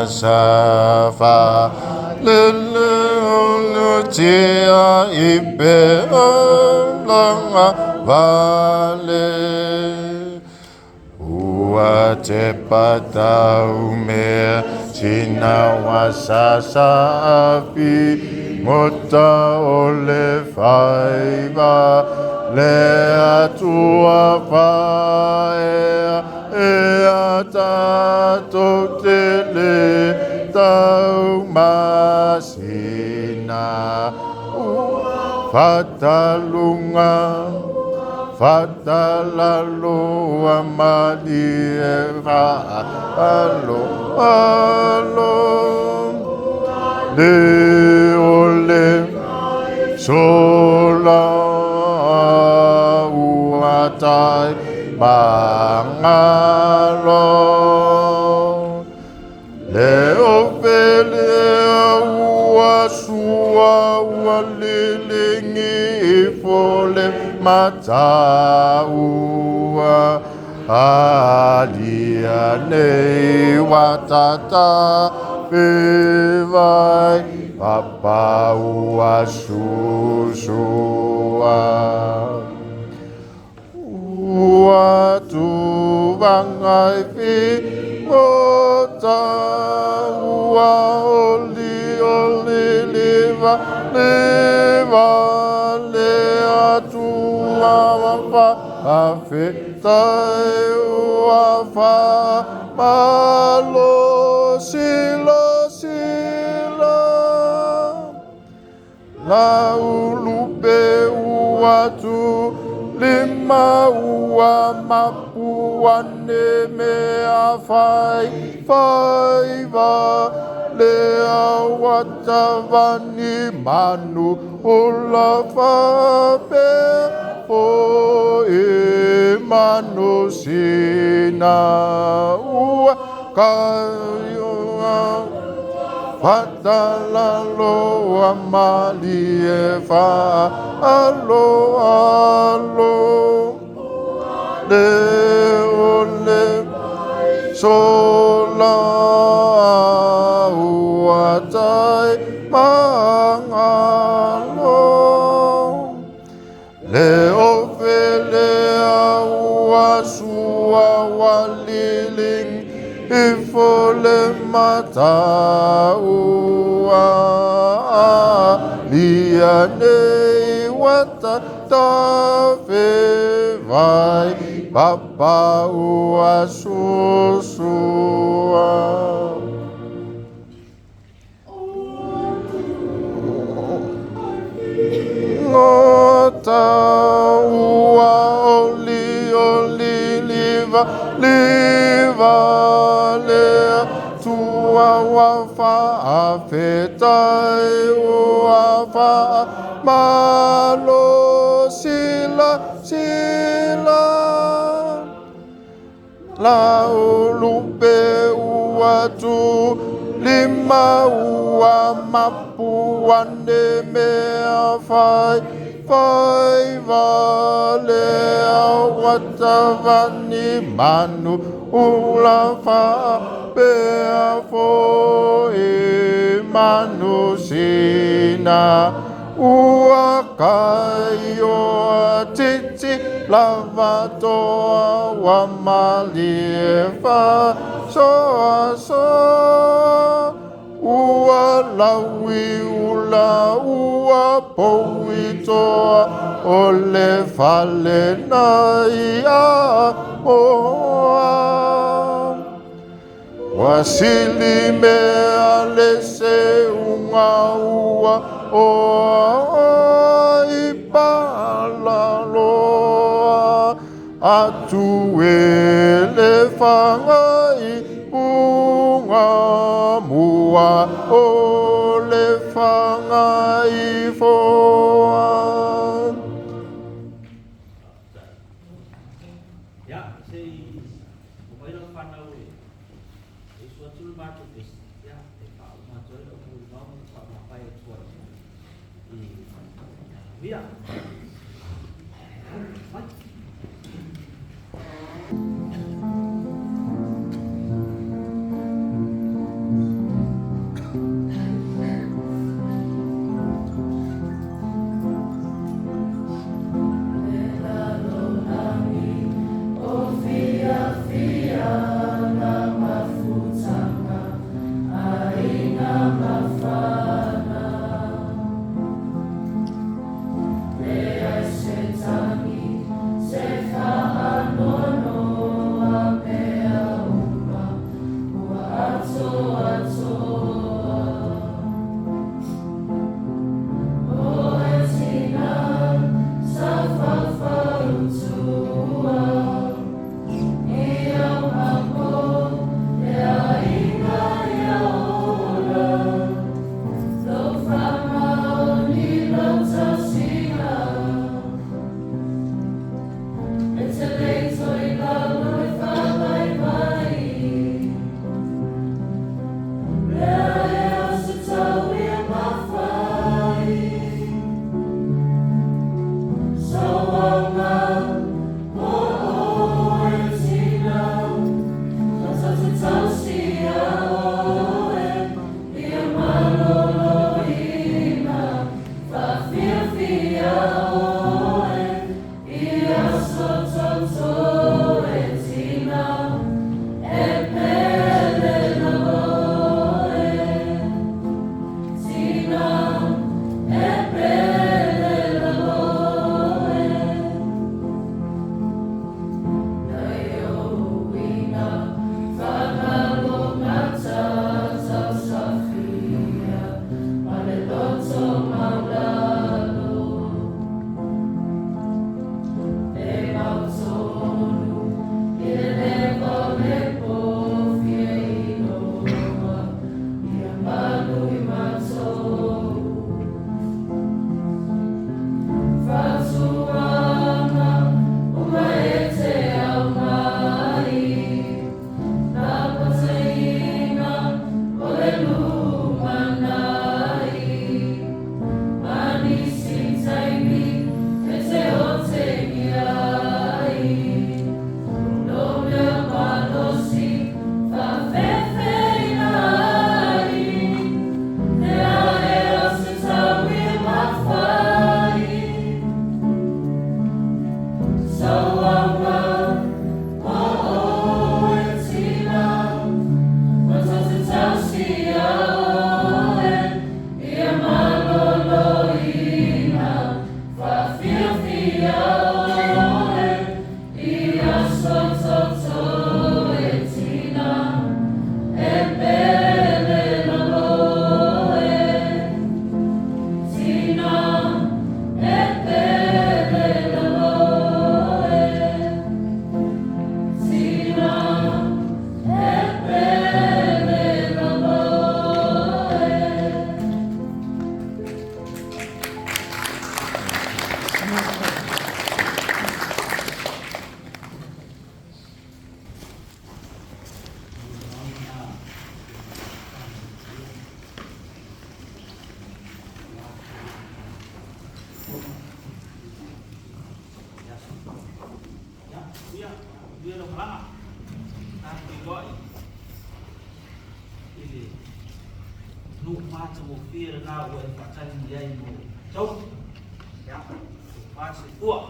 Safa Lulutia Ibe Langa Vale Uate Pata Ume Tina Wasasafi Mota Ole Faiva Lea Tua Fae Eata Totele Taumasina Fatalunga Fatalalo Amalieva Alo De Ole Sola Uatai Bangalo Leofelea Uasua Ualilingi Ifole Mataua Aliane Watata Vivai Papa Uasusua Watu vangai fi mota wa oli liva le atu wa afetai wa fa malo sila la ulupe watu lima ua mapua neme a faiva lea watavani manu ula fape o manu sina ua kayoa Fatalalo amaliefa alo le ole sola uatai mangalo le ofele uasua waliling ifole mataua liane watatafe vai papa uasusua ngota ua oli liva lea tua wafa afetai wafa malo sila la ulupe uatu lima ua mapua mea faiva lea watavani manu ula fa bea fo manu sina ua kayo titi lavatoa wa maliefa so ua lawi ula ua pouitoa ole fale na ia oa Wasili mea lese unga ua o ipalaloa atu ele whangai unga mua o le whangai foa. nụ pha cho một phía nào vậy cả chân dây một trống, phát sẽ tua.